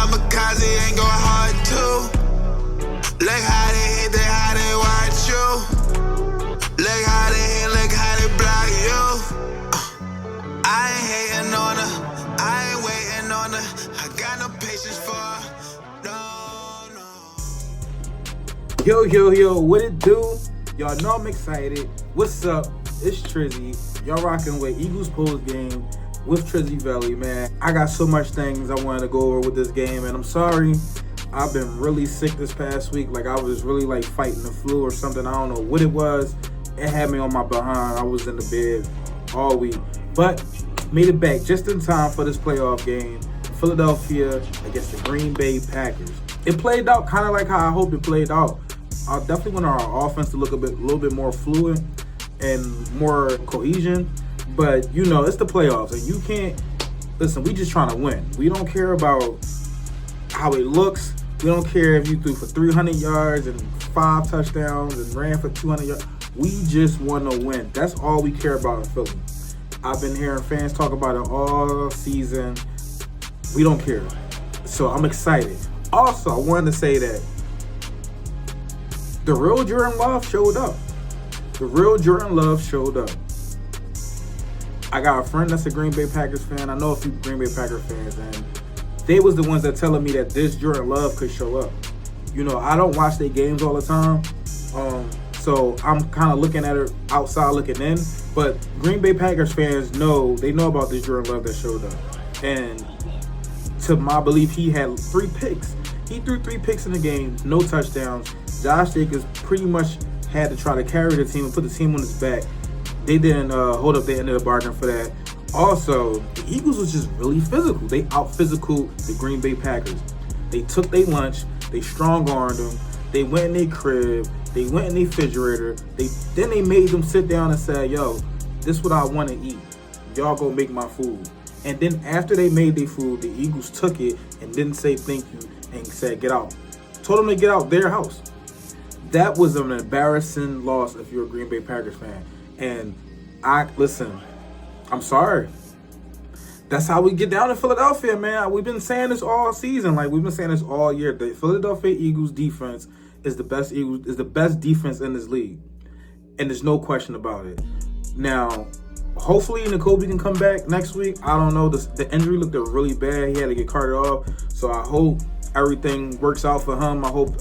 kamikaze ain't go hard too. Look how they hit, how they watch you. Look how they hit, look how they block you. I ain't hating on her, I ain't waiting on her. I got no patience for her, no. Yo, what it do? Y'all know I'm excited. What's up? It's Trizzy. Y'all rocking with Eagles post game with Trizzyveli, man. I got so much things I wanted to go over with this game, and I'm sorry. I've been really sick this past week. Like, I was really like fighting the flu or something. I don't know what it was. It had me on my behind. I was in the bed all week, but made it back just in time for this playoff game. Philadelphia against the Green Bay Packers. It played out kind of like how I hoped it played out. I definitely want our offense to look a little bit more fluid and more cohesion. But, you know, it's the playoffs, and you can't – listen, we just trying to win. We don't care about how it looks. We don't care if you threw for 300 yards and 5 touchdowns and ran for 200 yards. We just want to win. That's all we care about in Philly. I've been hearing fans talk about it all season. We don't care. So I'm excited. Also, I wanted to say that the real Jordan Love showed up. The real Jordan Love showed up. I got a friend that's a Green Bay Packers fan. I know a few Green Bay Packers fans, and they was the ones that telling me that this Jordan Love could show up. You know, I don't watch their games all the time, so I'm kind of looking at it outside looking in. But Green Bay Packers fans they know about this Jordan Love that showed up. And to my belief, he had 3 picks. He threw 3 picks in the game, no touchdowns. Josh Jacobs pretty much had to try to carry the team and put the team on his back. They didn't hold up their end of the bargain for that. Also, the Eagles was just really physical. They out-physical the Green Bay Packers. They took their lunch. They strong-armed them. They went in their crib. They went in their refrigerator. Then they made them sit down and say, yo, this is what I want to eat. Y'all go make my food. And then after they made their food, the Eagles took it and didn't say thank you and said get out. Told them to get out their house. That was an embarrassing loss if you're a Green Bay Packers fan. And listen, I'm sorry. That's how we get down in Philadelphia, man. We've been saying this all season. Like, we've been saying this all year. The Philadelphia Eagles defense is the best defense in this league. And there's no question about it. Now, hopefully N'Kobe can come back next week. I don't know. The injury looked really bad. He had to get carted off. So I hope everything works out for him. I hope,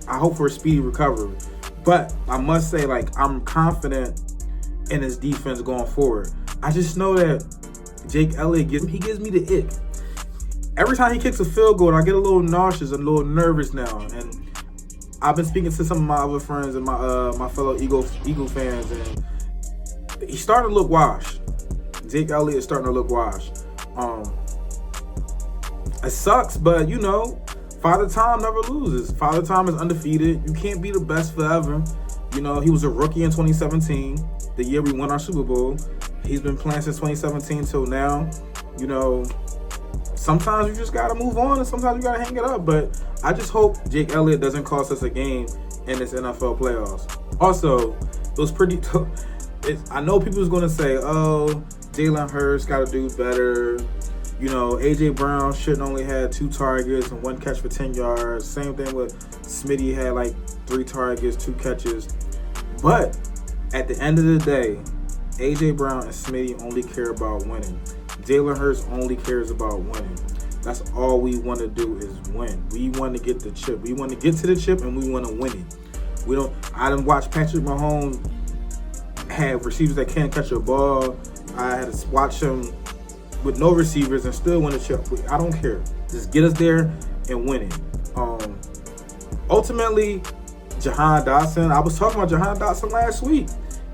I hope for a speedy recovery. But I must say, like, I'm confident in his defense going forward. I just know that Jake Elliott gives me the ick. Every time he kicks a field goal, I get a little nauseous, a little nervous now. And I've been speaking to some of my other friends and my fellow Eagle fans, and he's starting to look washed. Jake Elliott is starting to look washed. It sucks, but you know, Father Time never loses. Father Time is undefeated. You can't be the best forever. You know, he was a rookie in 2017, the year we won our Super Bowl. He's been playing since 2017 till now. You know, sometimes you just got to move on and sometimes you got to hang it up. But I just hope Jake Elliott doesn't cost us a game in this NFL playoffs. Also, it was pretty I know people was going to say, oh, Jalen Hurts got to do better. You know, A.J. Brown shouldn't only had 2 targets and 1 catch for 10 yards. Same thing with Smitty, had like 3 targets, 2 catches. But at the end of the day, A.J. Brown and Smitty only care about winning. Jalen Hurts only cares about winning. That's all we want to do is win. We want to get the chip. We want to get to the chip and we want to win it. I didn't watch Patrick Mahomes have receivers that can't catch a ball. I had to watch him with no receivers and still win the chip. I don't care. Just get us there and win it. Ultimately, Jahan Dotson. I was talking about Jahan Dotson last week,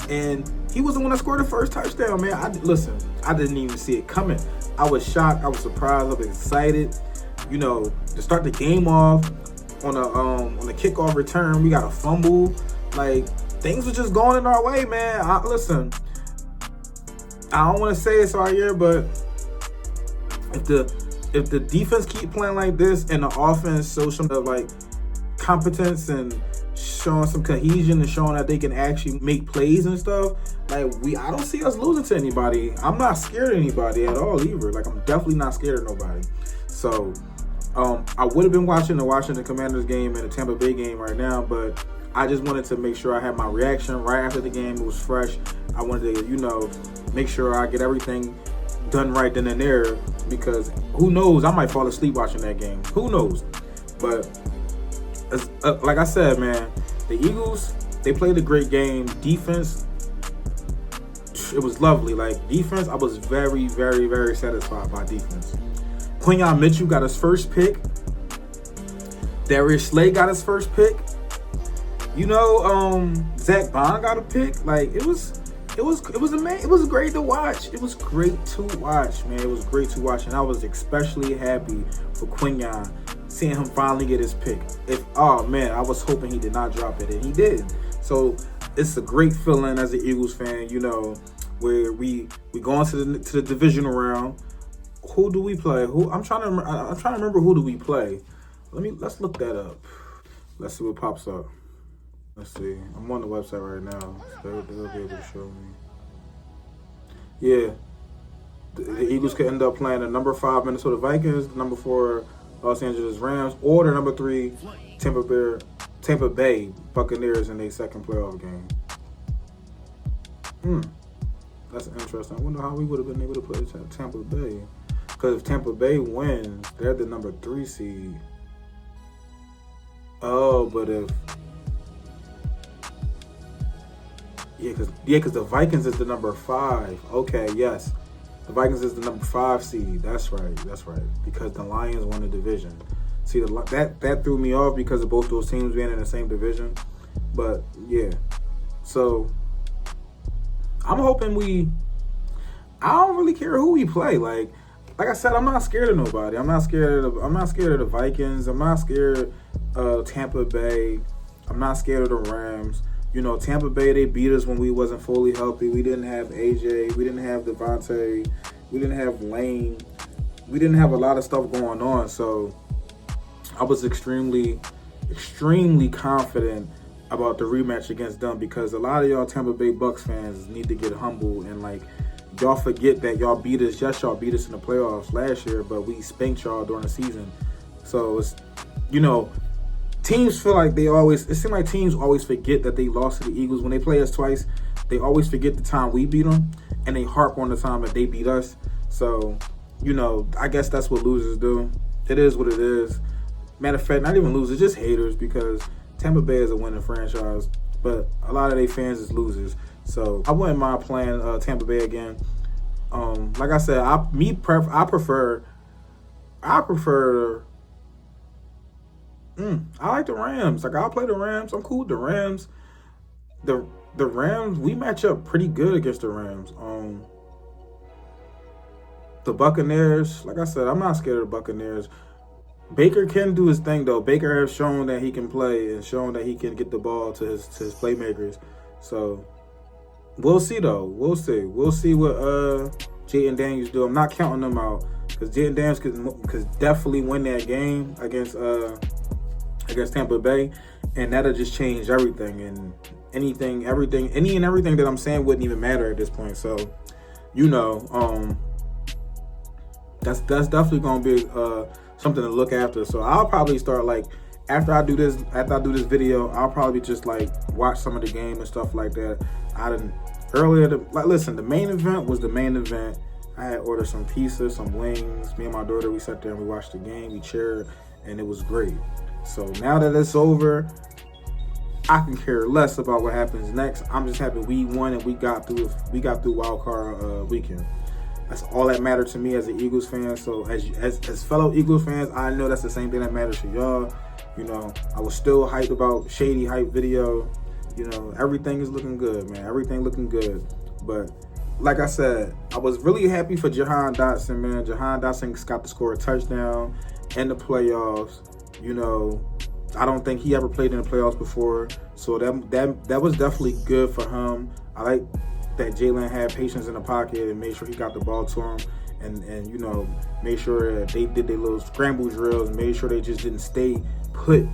and he was the one that scored the first touchdown, man. I didn't even see it coming. I was shocked. I was surprised. I was excited. You know, to start the game off on a kickoff return, we got a fumble. Like, things were just going in our way, man. Listen, I don't want to say it's our year, but if the defense keep playing like this and the offense shows some like competence and showing some cohesion and showing that they can actually make plays and stuff, like I don't see us losing to anybody. I'm not scared of anybody at all either. Like, I'm definitely not scared of nobody. So I would have been watching the Washington Commanders game and the Tampa Bay game right now, but I just wanted to make sure I had my reaction right after the game. It was fresh. I wanted to, make sure I get everything done right then and there, because who knows, I might fall asleep watching that game. Who knows? But like I said, man, the Eagles, they played a great game. Defense, it was lovely. Like, defense, I was very, very, very satisfied by defense. Quinyon Mitchell got his first pick. Darius Slay got his first pick. Zach Bond got a pick. Like, it was amazing. It was great to watch. It was great to watch, man. It was great to watch, and I was especially happy for Quinyon, seeing him finally get his pick. I was hoping he did not drop it, and he did. So it's a great feeling as an Eagles fan, where we go into the divisional round. Who do we play? I'm trying to remember who do we play. Let's look that up. Let's see what pops up. Let's see. I'm on the website right now, so they'll be able to show me. Yeah, the Eagles could end up playing the number 5 Minnesota Vikings, the number 4 Los Angeles Rams, or the number 3 Tampa Bay Buccaneers in their second playoff game. That's interesting. I wonder how we would have been able to play Tampa Bay. Because if Tampa Bay wins, they're the number 3 seed. Oh, but if... Yeah, because the Vikings is the number 5. Okay, yes. The Vikings is the number 5 seed. That's right. Because the Lions won the division. See, that threw me off because of both those teams being in the same division. But, yeah. So, I'm hoping I don't really care who we play. Like I said, I'm not scared of nobody. I'm not scared of the Vikings. I'm not scared of Tampa Bay. I'm not scared of the Rams. Tampa Bay, they beat us when we wasn't fully healthy. We didn't have AJ. We didn't have Devontae. We didn't have Lane. We didn't have a lot of stuff going on. So I was extremely, extremely confident about the rematch against them, because a lot of y'all Tampa Bay Bucks fans need to get humble and, y'all forget that y'all beat us. Yes, y'all beat us in the playoffs last year, but we spanked y'all during the season. So it's, teams feel like it seems like teams always forget that they lost to the Eagles. When they play us twice, they always forget the time we beat them, and they harp on the time that they beat us. So, I guess that's what losers do. It is what it is. Matter of fact, not even losers, just haters, because Tampa Bay is a winning franchise, but a lot of their fans is losers. So I wouldn't mind playing Tampa Bay again. Like I said, I prefer. I like the Rams. I'll play the Rams. I'm cool with the Rams. The Rams, we match up pretty good against the Rams. The Buccaneers, like I said, I'm not scared of the Buccaneers. Baker can do his thing, though. Baker has shown that he can play and shown that he can get the ball to his playmakers. So we'll see, though. We'll see. We'll see what Jaden Daniels do. I'm not counting them out, because Jaden Daniels could definitely win that game against Tampa Bay, and that'll just change everything. And everything that I'm saying wouldn't even matter at this point. So, that's definitely gonna be something to look after. So I'll probably start, after I do this video, I'll probably just watch some of the game and stuff like that. Listen, the main event was the main event. I had ordered some pizza, some wings. Me and my daughter, we sat there and we watched the game. We cheered, and it was great. So now that it's over, I can care less about what happens next. I'm just happy we won and we got through Wildcard weekend. That's all that mattered to me as an Eagles fan. So as fellow Eagles fans, I know that's the same thing that matters to y'all. I was still hyped about Shady Hype video. Everything is looking good, man. Everything looking good. But like I said, I was really happy for Jahan Dotson, man. Jahan Dotson got to score a touchdown in the playoffs. I don't think he ever played in the playoffs before, so that was definitely good for him. I like that Jalen had patience in the pocket and made sure he got the ball to him, and made sure that they did their little scramble drills and made sure they just didn't stay put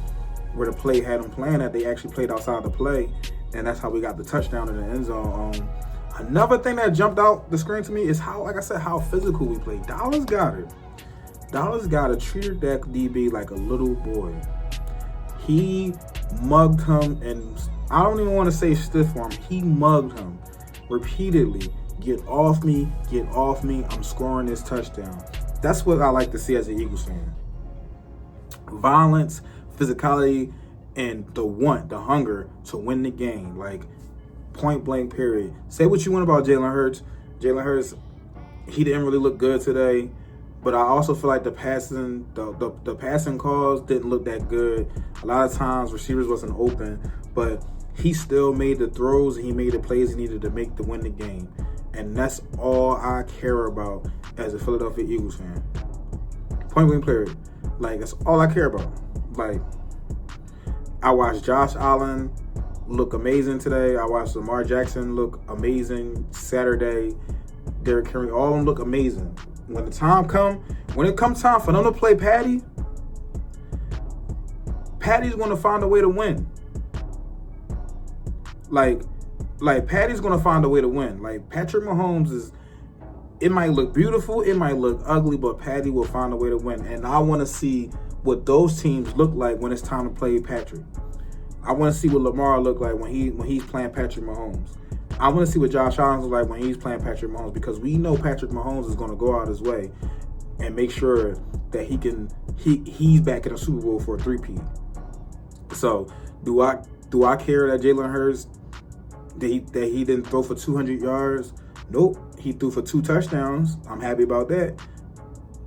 where the play had them playing at. They actually played outside the play, and that's how we got the touchdown in the end zone. Another thing that jumped out the screen to me is how, like I said, how physical we played. Dallas got it. Dallas gotta treat that DB like a little boy. He mugged him, and I don't even want to say stiff arm. He mugged him repeatedly. Get off me, get off me. I'm scoring this touchdown. That's what I like to see as an Eagles fan. Violence, physicality, and the hunger to win the game. Like, point blank, period. Say what you want about Jalen Hurts. Jalen Hurts, he didn't really look good today. But I also feel like the passing calls didn't look that good. A lot of times receivers wasn't open, but he still made the throws and he made the plays he needed to make to win the game. And that's all I care about as a Philadelphia Eagles fan. Point blank period. Like, that's all I care about. Like, I watched Josh Allen look amazing today. I watched Lamar Jackson look amazing Saturday. Derrick Henry, all of them look amazing. When it comes time for them to play Patty's going to find a way to win. Like Patty's going to find a way to win. Like, Patrick Mahomes it might look beautiful, it might look ugly, but Patty will find a way to win. And I want to see what those teams look like when it's time to play Patrick. I want to see what Lamar look like when he's playing Patrick Mahomes. I want to see what Josh Allen looks like when he's playing Patrick Mahomes, because we know Patrick Mahomes is going to go out his way and make sure that he's back in the Super Bowl for a three-peat. So do I care that Jalen Hurts that he didn't throw for 200 yards? Nope. He threw for 2 touchdowns. I'm happy about that.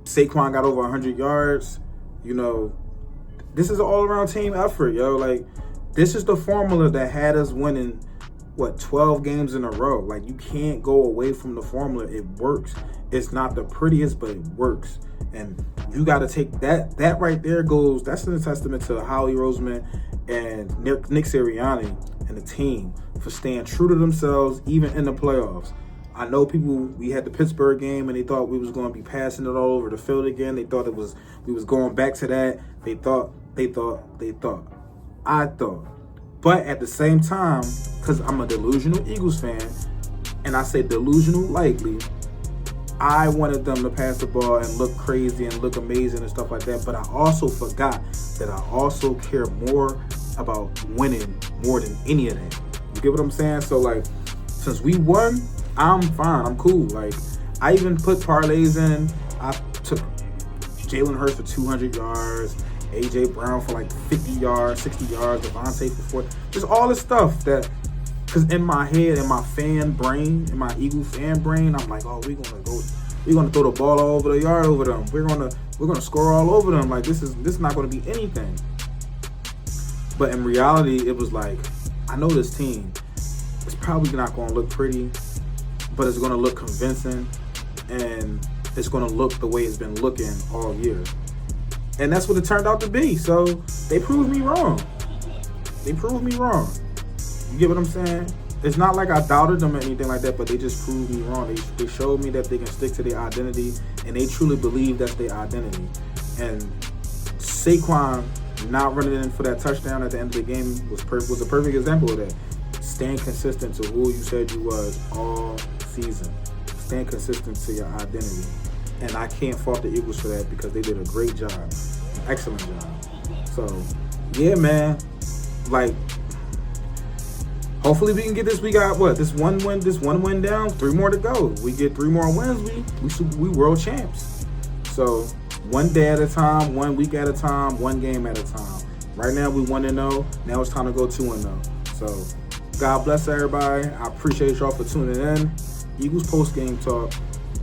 Saquon got over 100 yards. You know, this is an all-around team effort, yo. Like, this is the formula that had us winning 12 games in a row. Like, you can't go away from the formula. It works. It's not the prettiest, but it works. And you got to take that right there that's a testament to Howie Roseman and Nick Sirianni and the team for staying true to themselves even in the playoffs. I know we had the Pittsburgh game and they thought we was going to be passing it all over the field again. They thought we was going back to that. I thought. But at the same time, because I'm a delusional Eagles fan, and I say delusional lightly, I wanted them to pass the ball and look crazy and look amazing and stuff like that. But I also forgot that I also care more about winning more than any of that. You get what I'm saying? So, like, since we won, I'm fine. I'm cool. Like, I even put parlays in. I took Jalen Hurts for 200 yards. A.J. Brown for like 50 yards, 60 yards, Devontae for 40. Just all this stuff that, because in my head, in my fan brain, in my Eagle fan brain, I'm like, oh, we're gonna throw the ball all over the yard over them. We're gonna score all over them. Like, this is not gonna be anything. But in reality, it was like, I know this team, it's probably not gonna look pretty, but it's gonna look convincing, and it's gonna look the way it's been looking all year. And that's what it turned out to be. So they proved me wrong. You get what I'm saying? It's not like I doubted them or anything like that, but they just proved me wrong. They showed me that they can stick to their identity, and they truly believe that's their identity. And Saquon not running in for that touchdown at the end of the game was a perfect example of that. Staying consistent to who you said you was all season. Staying consistent to your identity. And I can't fault the Eagles for that, because they did a great job. Excellent job. So, yeah, man. Like, hopefully we can get this. We got this one win down, 3 more to go. We get 3 more wins, we world champs. So, one day at a time, 1 week at a time, 1 game at a time. Right now we 1-0. Now it's time to go 2-0. So, God bless everybody. I appreciate y'all for tuning in. Eagles post-game talk.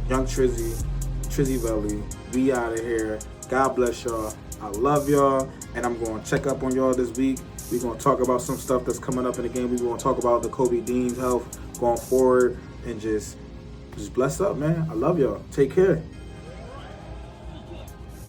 Young Trizzyveli, we out of here. God bless y'all. I love y'all, and I'm going to check up on y'all this week. We're going to talk about some stuff that's coming up in the game. We're going to talk about the Kobe Dean's health going forward, and just bless up, man. I love y'all. Take care.